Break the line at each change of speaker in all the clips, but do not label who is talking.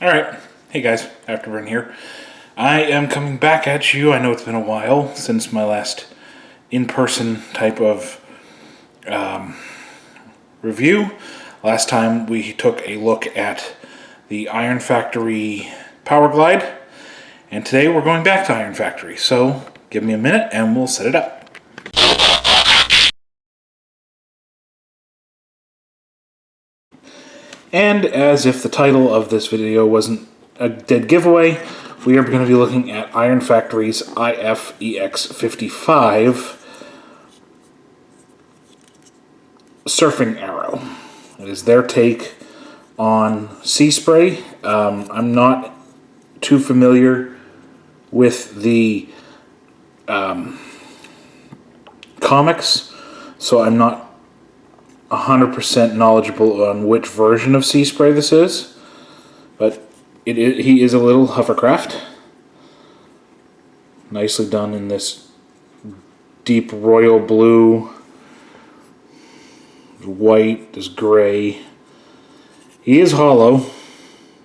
Alright, hey guys, Afterburn here. I am coming back at you. I know it's been a while since my last in-person type of review. Last time we took a look at the Iron Factory Power Glide, and today we're going back to Iron Factory. So give me a minute and we'll set it up. And as if the title of this video wasn't a dead giveaway, we are going to be looking at Iron Factory's EX-55 surfing arrow. It is their take on Seaspray. I'm not too familiar with the comics, so I'm not 100% knowledgeable on which version of Seaspray this is, but he is a little hovercraft. Nicely done in this deep royal blue, white, this gray. He is hollow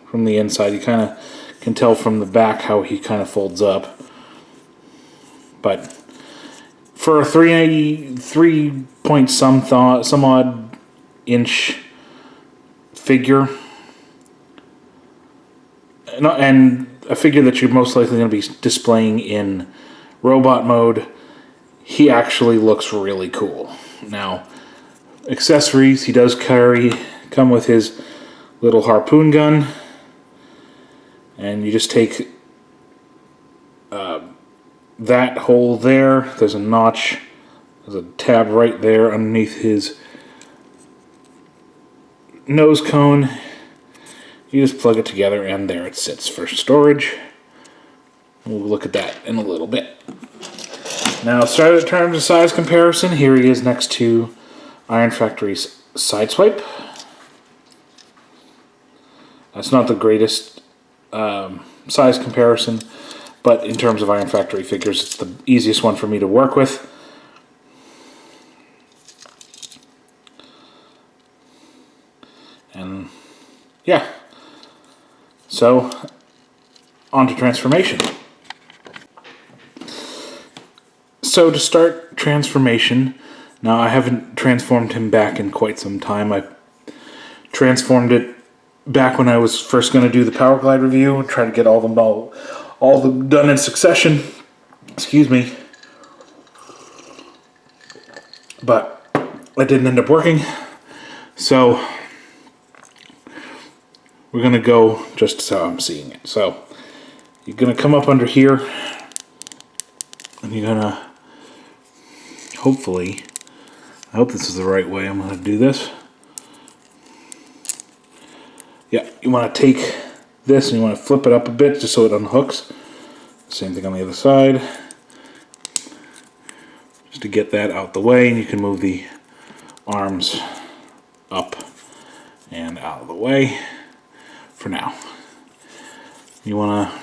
from the inside. You kind of can tell from the back how he kind of folds up. But for a 3 point some odd inch figure, and a figure that you're most likely going to be displaying in robot mode, he actually looks really cool. Now, accessories, he does come with his little harpoon gun, and you just take that hole there. There's a notch, there's a tab right there underneath his nose cone. You just plug it together and there it sits for storage. We'll look at that in a little bit. Now, starting in terms of size comparison, here he is next to Iron Factory's Sideswipe. That's not the greatest size comparison, but in terms of Iron Factory figures, it's the easiest one for me to work with. And yeah, so on to transformation. So to start transformation, now I haven't transformed him back in quite some time. I transformed it back when I was first going to do the Power Glide review and try to get all of them done in succession. Excuse me. But it didn't end up working. So we're going to go just as how I'm seeing it. So you're going to come up under here, and you're going to, hopefully, I hope this is the right way I'm going to do this. Yeah, you want to take this and you want to flip it up a bit just so it unhooks. Same thing on the other side. Just to get that out the way, and you can move the arms up and out of the way for now. You want to...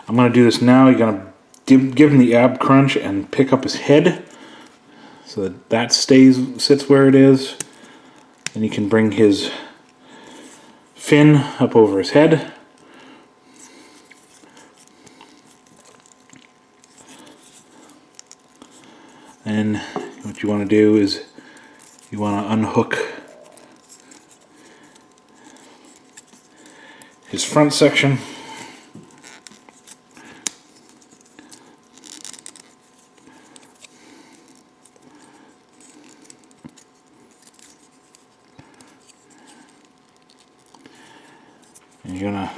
I'm going to do this now. You're going to give him the ab crunch and pick up his head so that sits where it is. Then you can bring his fin up over his head. And what you want to do is you want to unhook his front section. And you're going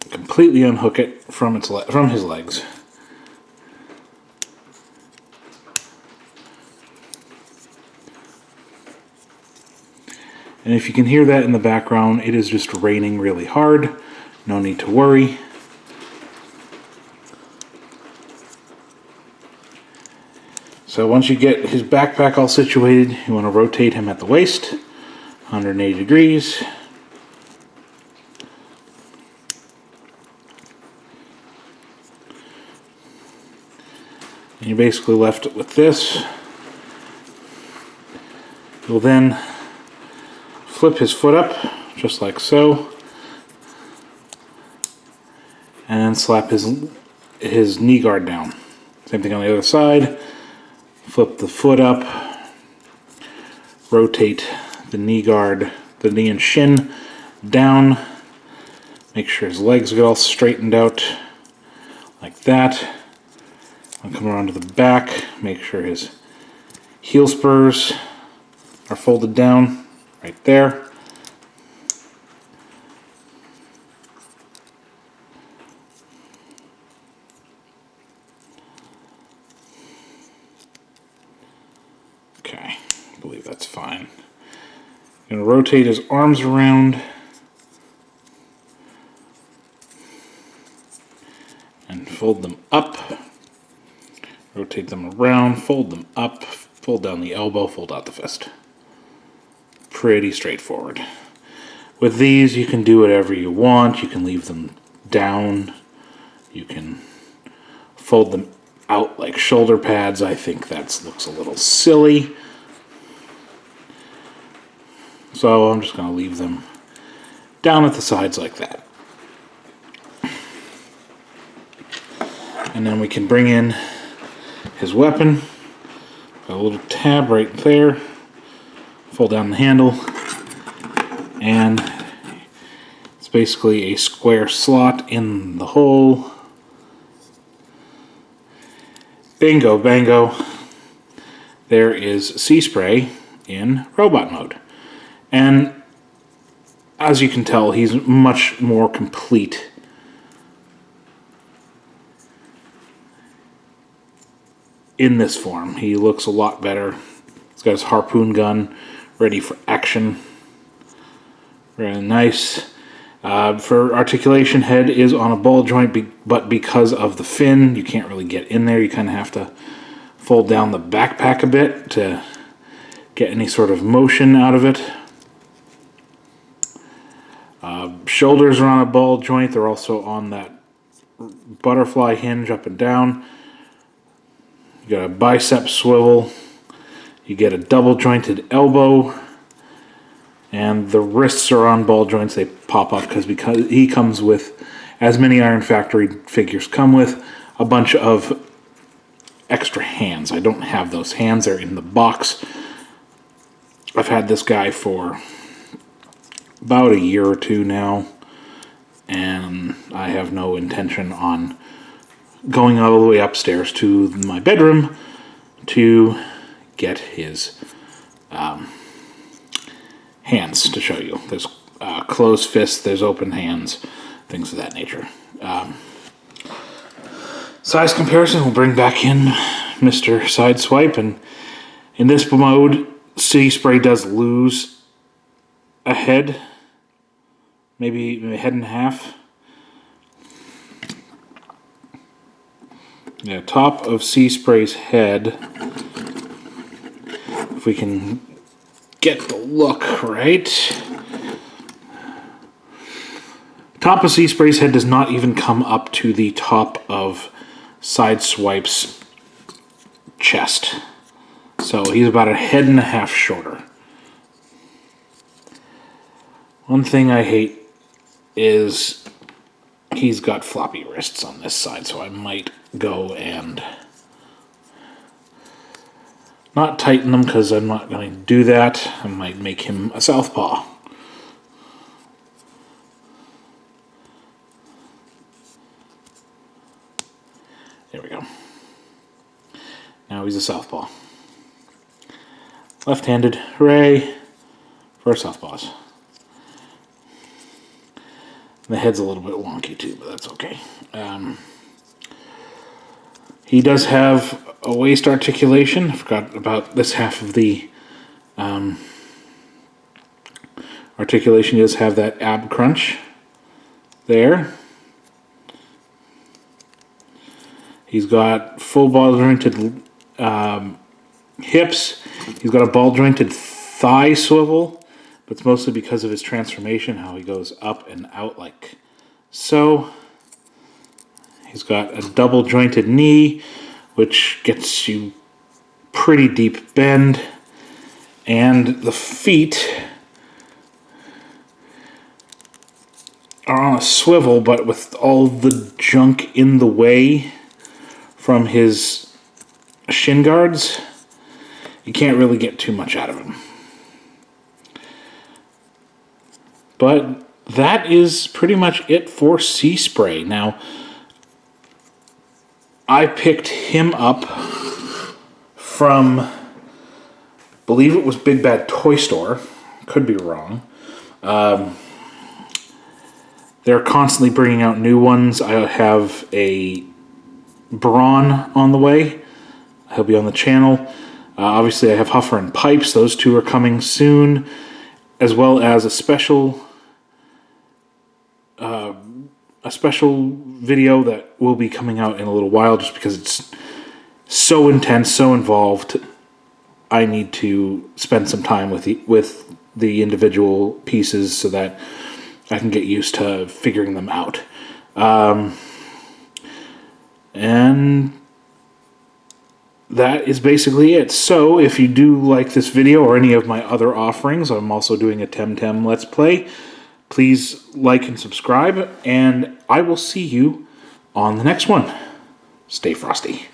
to completely unhook it from his legs. And if you can hear that in the background, it is just raining really hard. No need to worry. So once you get his backpack all situated, you want to rotate him at the waist, 180 degrees. And you're basically left with this. We'll then flip his foot up, just like so, and then slap his knee guard down. Same thing on the other side. Flip the foot up, rotate the knee guard, the knee and shin down. Make sure his legs get all straightened out like that. I'll come around to the back, make sure his heel spurs are folded down right there. Okay, I believe that's fine. I'm going to rotate his arms around and fold them up. Rotate them around, fold them up, fold down the elbow, fold out the fist. Pretty straightforward. With these, you can do whatever you want. You can leave them down. You can fold them out like shoulder pads. I think that looks a little silly. So I'm just going to leave them down at the sides like that. And then we can bring in his weapon. Got a little tab right there. Fold down the handle. And it's basically a square slot in the hole. Bingo, bango. There is Seaspray in robot mode. And as you can tell, he's much more complete in this form. He looks a lot better. He's got his harpoon gun ready for action. Very nice. For articulation, head is on a ball joint, but because of the fin, you can't really get in there. You kind of have to fold down the backpack a bit to get any sort of motion out of it. Shoulders are on a ball joint. They're also on that butterfly hinge up and down. You got a bicep swivel. You get a double jointed elbow. And the wrists are on ball joints. They pop up because he comes with, as many Iron Factory figures come with, a bunch of extra hands. I don't have those hands. They're in the box. I've had this guy for about a year or two now, and I have no intention on going all the way upstairs to my bedroom to get his hands to show you. There's closed fists, there's open hands, things of that nature. Size comparison, we'll bring back in Mr. Sideswipe, and in this mode, Seaspray does lose a head, maybe a head and a half. Yeah, top of Seaspray's head, if we can get the look right. Top of Seaspray's head does not even come up to the top of Sideswipe's chest. So he's about a head and a half shorter. One thing I hate is he's got floppy wrists on this side, so I might go and not tighten them because I'm not going to do that. I might make him a southpaw. There we go. Now he's a southpaw. Left-handed, hooray for southpaws. The head's a little bit wonky too, but that's okay. He does have a waist articulation. I forgot about this half of the articulation. He does have that ab crunch there. He's got full ball jointed hips. He's got a ball jointed thigh swivel, but it's mostly because of his transformation, how he goes up and out like so. He's got a double jointed knee, which gets you pretty deep bend. And the feet are on a swivel, but with all the junk in the way from his shin guards, you can't really get too much out of him. But that is pretty much it for Seaspray. Now, I picked him up from, I believe it was Big Bad Toy Store. Could be wrong. They're constantly bringing out new ones. I have a Brawn on the way. He'll be on the channel. Obviously, I have Huffer and Pipes. Those two are coming soon, as well as a special video that will be coming out in a little while, just because it's so intense, so involved. I need to spend some time with the individual pieces so that I can get used to figuring them out. And that is basically it. So if you do like this video or any of my other offerings, I'm also doing a Temtem Let's Play. Please like and subscribe, and I will see you on the next one. Stay frosty.